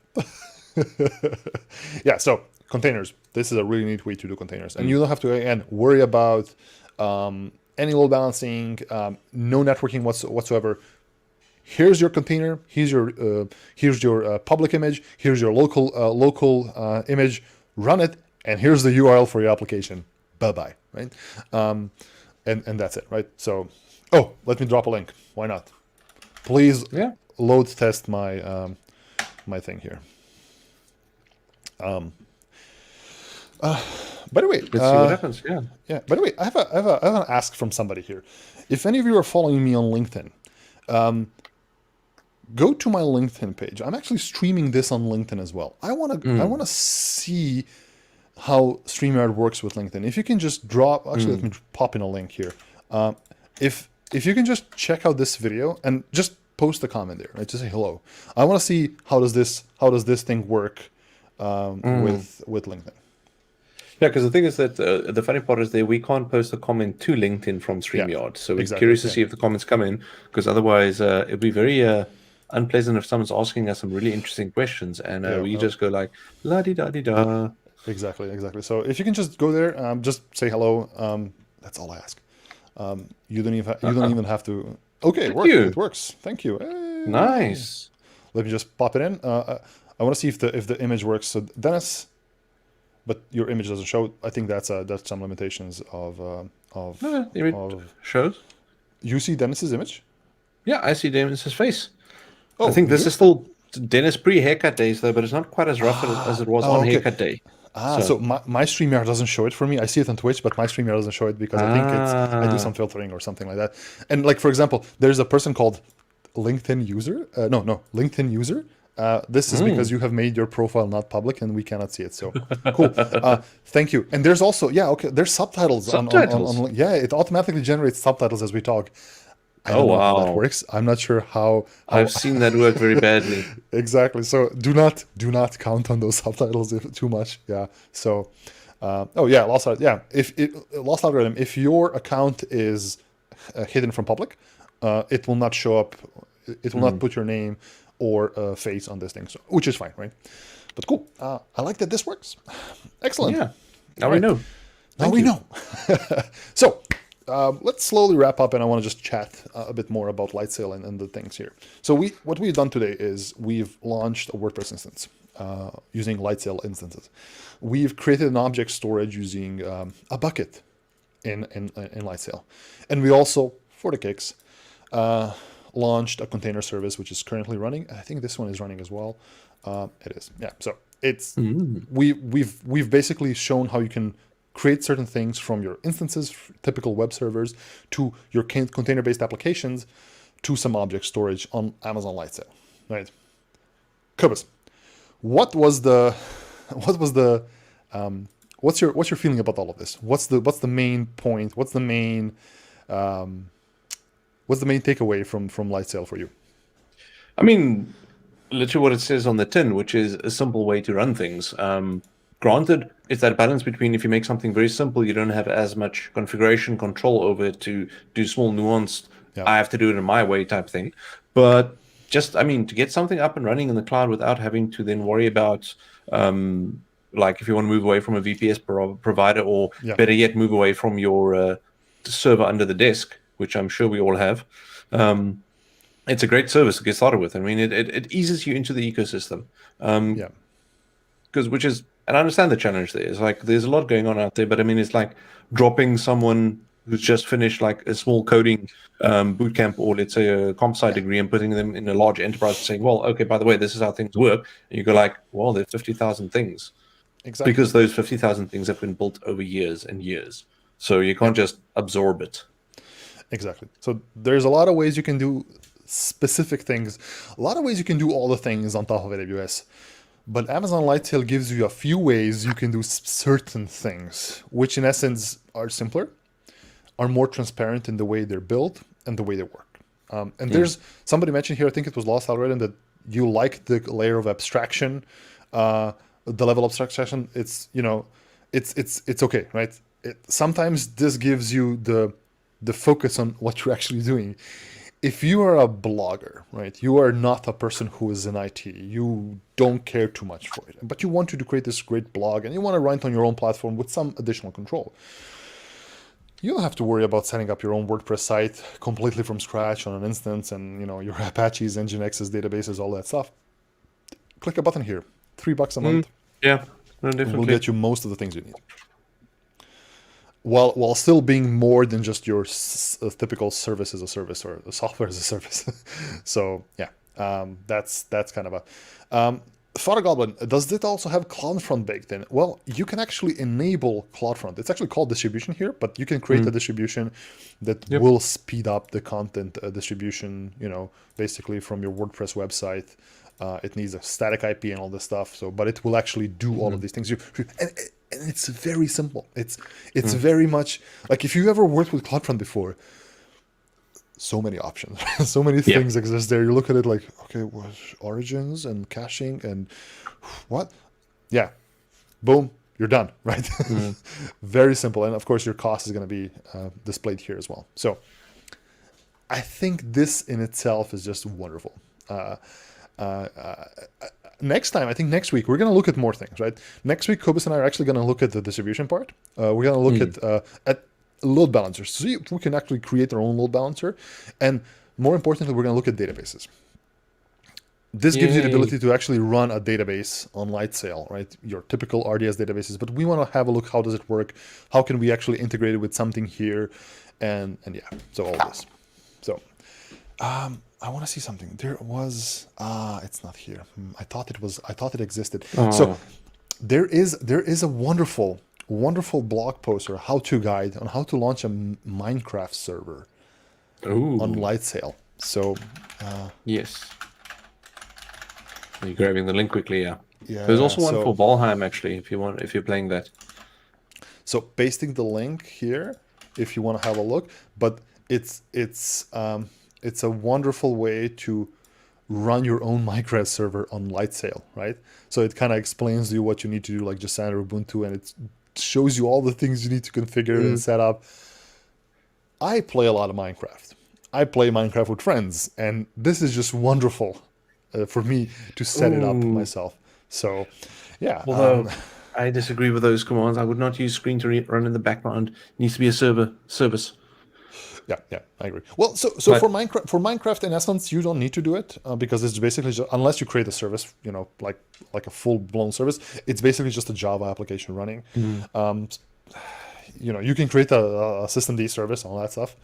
Yeah, so containers. This is a really neat way to do containers. And you don't have to, again, worry about any load balancing, no networking whatsoever. Here's your container. Here's your public image. Here's your local image. Run it, and here's the URL for your application. Bye-bye, right? And that's it, right? So, let me drop a link. Why not? Please load test my my thing here. By the way, let's see what happens. Yeah. By the way, I have an ask from somebody here. If any of you are following me on LinkedIn, go to my LinkedIn page. I'm actually streaming this on LinkedIn as well. I wanna see how StreamYard works with LinkedIn. If you can just drop, actually, let me pop in a link here. If you can just check out this video and just post a comment there, right? Just say hello. I want to see how does this thing work with LinkedIn. Yeah, because the thing is that the funny part is we can't post a comment to LinkedIn from Yeah, StreamYard. So we're exactly. curious to see if the comments come in, because otherwise it'd be very unpleasant if someone's asking us some really interesting questions and Yeah, we just go like la di da di da. exactly. So if you can just go there, just say hello. That's all I ask. You don't even have to. Okay, Thank it you. works. Thank you. Hey. Nice. Let me just pop it in. I want to see if the image works. So Dennis, but your image doesn't show. I think that's some limitations No, the image of. shows. You see Dennis's image? Yeah, I see Dennis's face. I Oh, think you this do? is still Dennis pre-haircut days though, but it's not quite as rough as it was Oh, on okay. haircut day. So So my StreamYard doesn't show it for me. I see it on Twitch, but my StreamYard doesn't show it because I think I do some ah, filtering or something like that. And like for example, there's a person called LinkedIn user. No, LinkedIn user. This is because you have made your profile not public and we cannot see it. So cool. Thank you. And there's also okay. There's subtitles subtitles. on yeah. It automatically generates subtitles as we talk. I Oh don't know how that wow. works. I'm not sure how I've seen that work very badly. exactly. So do not count on those subtitles too much. Yeah. So oh yeah, yeah. If lost algorithm, if your account is hidden from public, it will not show up. It will not put your name or face on this thing, so, which is fine, right? But cool. I like that this works. Excellent. Yeah. Now All we right. know. Now Thank we you. know. So let's slowly wrap up, and I want to just chat a bit more about Lightsail and the things here. So what we've done today is we've launched a WordPress instance using Lightsail instances. We've created an object storage using a bucket in Lightsail, and we also, for the kicks, launched a container service which is currently running. I think this one is running as well. It is, yeah. So it's we've basically shown how you can create certain things from your instances, typical web servers, to your container-based applications, to some object storage on Amazon Lightsail, right? Kubus, what was the what's your feeling about all of this? What's the main point? What's the main takeaway from Lightsail for you? I mean, literally what it says on the tin, which is a simple way to run things. Granted, it's that balance between if you make something very simple, you don't have as much configuration control over it to do small nuanced, Yeah, I have to do it in my way type thing. But just, I mean, to get something up and running in the cloud without having to then worry about, like if you want to move away from a VPS provider, or yeah, better yet, move away from your server under the desk, which I'm sure we all have. It's a great service to get started with. I mean, it eases you into the ecosystem. yeah, Because which is, and I understand the challenge there. It's like there's a lot going on out there, but I mean, it's like dropping someone who's just finished like a small coding boot camp, or let's say a comp sci degree, and putting them in a large enterprise and saying, well, okay, by the way, this is how things work. And you go like, well, there's 50,000 things, exactly. because those 50,000 things have been built over years and years. So you Yeah, can't just absorb it. exactly. So there's a lot of ways you can do specific things. A lot of ways you can do all the things on top of AWS. But Amazon Lightsail gives you a few ways you can do certain things, which in essence are simpler, are more transparent in the way they're built and the way they work. And there's somebody mentioned here, I think it was Lost Algorithm, that you like the layer of abstraction, the level of abstraction. It's it's okay, right? Sometimes this gives you the focus on what you're actually doing. If you are a blogger, right, you are not a person who is in IT. You don't care too much for it, but you want to create this great blog and you want to run it on your own platform with some additional control. You don't have to worry about setting up your own WordPress site completely from scratch on an instance and your Apache's, Nginx's databases, all that stuff. Click a button here. $3 a month Yeah, no, will definitely. get you most of the things you need, while still being more than just your typical service as a service or the software as a service. So yeah, that's kind of a Father Goblin. Does it also have CloudFront baked in? Well, you can actually enable CloudFront. It's actually called distribution here, but you can create a distribution that Yep. will speed up the content distribution. Basically from your WordPress website. It needs a static IP and all this stuff. So, but it will actually do all of these things. And it's very simple. It's very much like if you ever worked with CloudFront before. So many options, so many Yeah. things exist there. You look at it like, okay, what origins and caching and what? Yeah, boom. you're done, right? Very simple. And of course, your cost is going to be displayed here as well. So I think this in itself is just wonderful. Next time, I think next week, we're going to look at more things, right? Next week, Kobus and I are actually going to look at the distribution part. We're going to look at load balancers, see if we can actually create our own load balancer. And more importantly, we're going to look at databases. This gives you the ability to actually run a database on Lightsail, right? Your typical RDS databases, but we want to have a look, how does it work? How can we actually integrate it with something here? And yeah, so all this. So I want to see something. There was, it's not here. I thought it existed. So there is a wonderful blog post or how-to guide on how to launch a Minecraft server on Lightsail. So yes. Are you grabbing the link quickly? Yeah. There's also one so, for Valheim actually, if you're playing that. So pasting the link here if you want to have a look, but it's a wonderful way to run your own Minecraft server on Lightsail, right? So it kind of explains to you what you need to do, like just enter Ubuntu, and it shows you all the things you need to configure and set up. I play a lot of Minecraft. I play Minecraft with friends, and this is just wonderful for me to set it up myself. So, yeah. Although I disagree with those commands. I would not use screen to run in the background. It needs to be a service. Yeah, I agree. Well, so for Minecraft, in essence, you don't need to do it because it's basically just, unless you create a service, like a full blown service, it's basically just a Java application running. You can create a systemd service, all that stuff,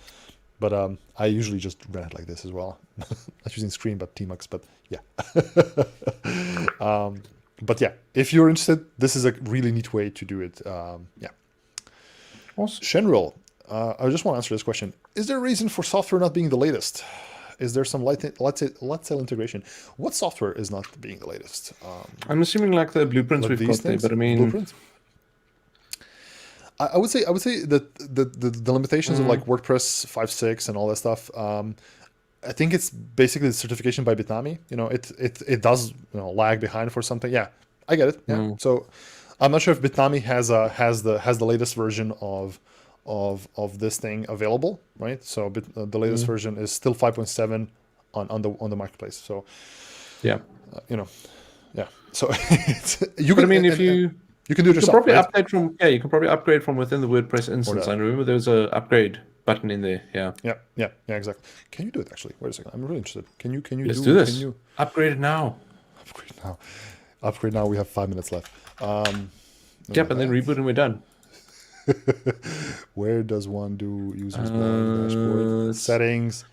but I usually just run it like this as well. Not using Screen, but Tmux. But yeah, but yeah, if you're interested, this is a really neat way to do it. Yeah. Awesome. Shenril. I just want to answer this question. Is there a reason for software not being the latest? Is there some Lightsail integration? What software is not being the latest? I'm assuming like the blueprints we've got there, but I mean... Blueprints? I would say that the limitations of like WordPress 5.6 and all that stuff, I think it's basically the certification by Bitnami. It does lag behind for something. Yeah, I get it. Yeah. So I'm not sure if Bitnami has the latest version of this thing available, right? So the latest version is still 5.7 on the marketplace. So yeah, yeah. So you can. But I mean, if you can do it yourself. Probably right? update from you can probably upgrade from within the WordPress instance. I remember there was a upgrade button in there. Yeah, exactly. Can you do it actually? Wait a second. I'm really interested. Can you Let's do this. Can you upgrade it now? Upgrade now. We have 5 minutes left. Yep, and then reboot and we're done. Where does one do users dashboard settings?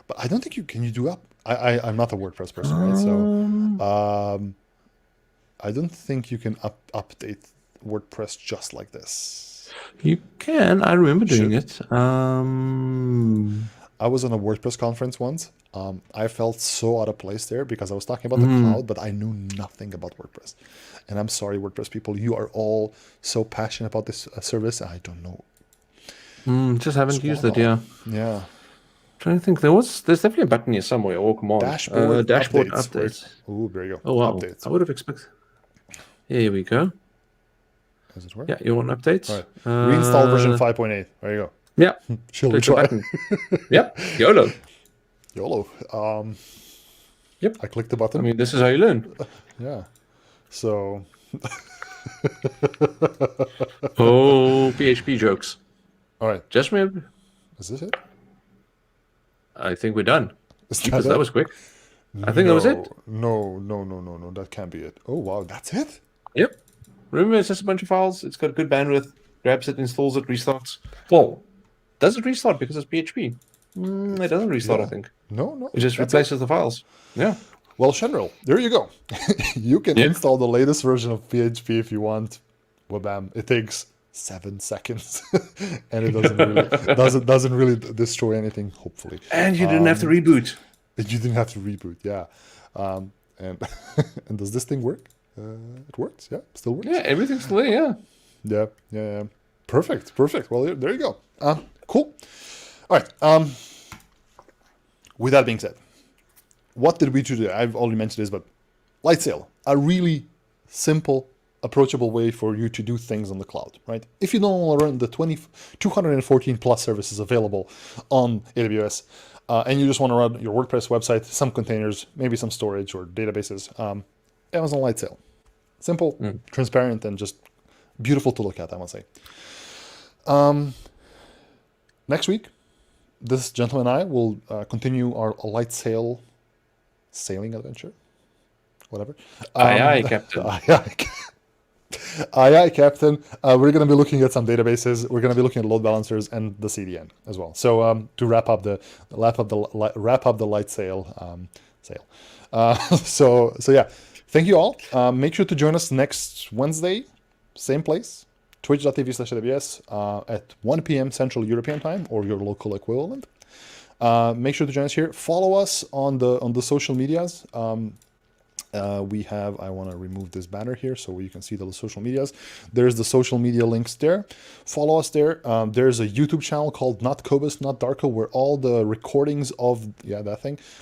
But I don't think you do up. I'm not a WordPress person, right? So I don't think you can update WordPress just like this. You can. I remember doing it. I was on a WordPress conference once. I felt so out of place there because I was talking about the cloud, but I knew nothing about WordPress. And I'm sorry, WordPress people, you are all so passionate about this service. I don't know. Just haven't used it, yeah. Yeah. Trying to think, there's definitely a button here somewhere, or command. Dashboard updates. Oh, there you go. Oh, wow. Updates. I would have expected. Here we go. Does it work? Yeah, you want updates? All right. Reinstall version 5.8. There you go. Yeah. Shall we try? Yep. YOLO. Yep. I clicked the button. I mean, this is how you learn. Yeah. So. PHP jokes. All right. Just remember. Is this it? I think we're done. That was quick. I think that was it. No. That can't be it. Oh, wow. That's it? Yep. Remember, it's just a bunch of files. It's got good bandwidth. Grabs it, installs it, restarts. Well, does it restart because it's PHP? It doesn't restart, I think. No. It just replaces the files. Yeah. Well, Shenril, there you go. You can install the latest version of PHP if you want. Wabam. It takes 7 seconds, and it doesn't really destroy anything. Hopefully. And you didn't have to reboot. You didn't have to reboot. Yeah. And and does this thing work? It works. Yeah. Still works. Yeah. Everything's still there. Yeah. Yeah. Perfect. Well, there you go. Cool. All right. With that being said, what did we do today? I've already mentioned this, but Lightsail, a really simple approachable way for you to do things on the cloud, right? If you don't want to run the 214 plus services available on AWS, and you just want to run your WordPress website, some containers, maybe some storage or databases, Amazon Lightsail. Simple, transparent, and just beautiful to look at, I must say. Next week, this gentleman and I will continue our Lightsail sailing adventure. Whatever. Aye, Captain. Aye, Captain. We're going to be looking at some databases. We're going to be looking at load balancers and the CDN as well. So to wrap up the Lightsail sail. So yeah, thank you all. Make sure to join us next Wednesday, same place, twitch.tv/AWS at 1 p.m. Central European Time or your local equivalent. Make sure to join us here. Follow us on the social medias. We have, I want to remove this banner here so you can see the social medias. There's the social media links there. Follow us there. There's a YouTube channel called Not Cobus, Not Darko, where all the recordings of,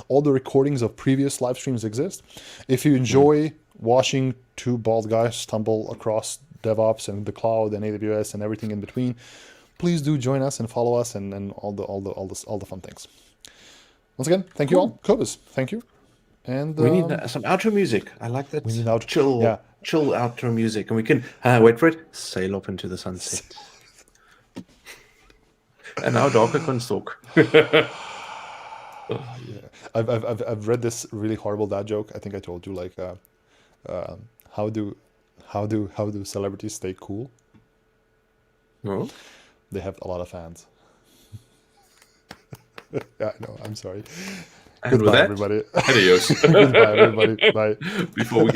all the recordings of previous live streams exist. If you enjoy watching two bald guys stumble across DevOps and the cloud and AWS and everything in between, please do join us and follow us and all the fun things. Once again, thank you all. Cobus, thank you. And we need some outro music. I like that. We need chill outro music, and we can wait for it. Sail off into the sunset. And now Darker can talk. I've read this really horrible dad joke. I think I told you, like, how do celebrities stay cool? No, they have a lot of fans. Yeah, I know. I'm sorry. And Goodbye, with that, everybody. Adios. Goodbye, everybody. Bye. Before we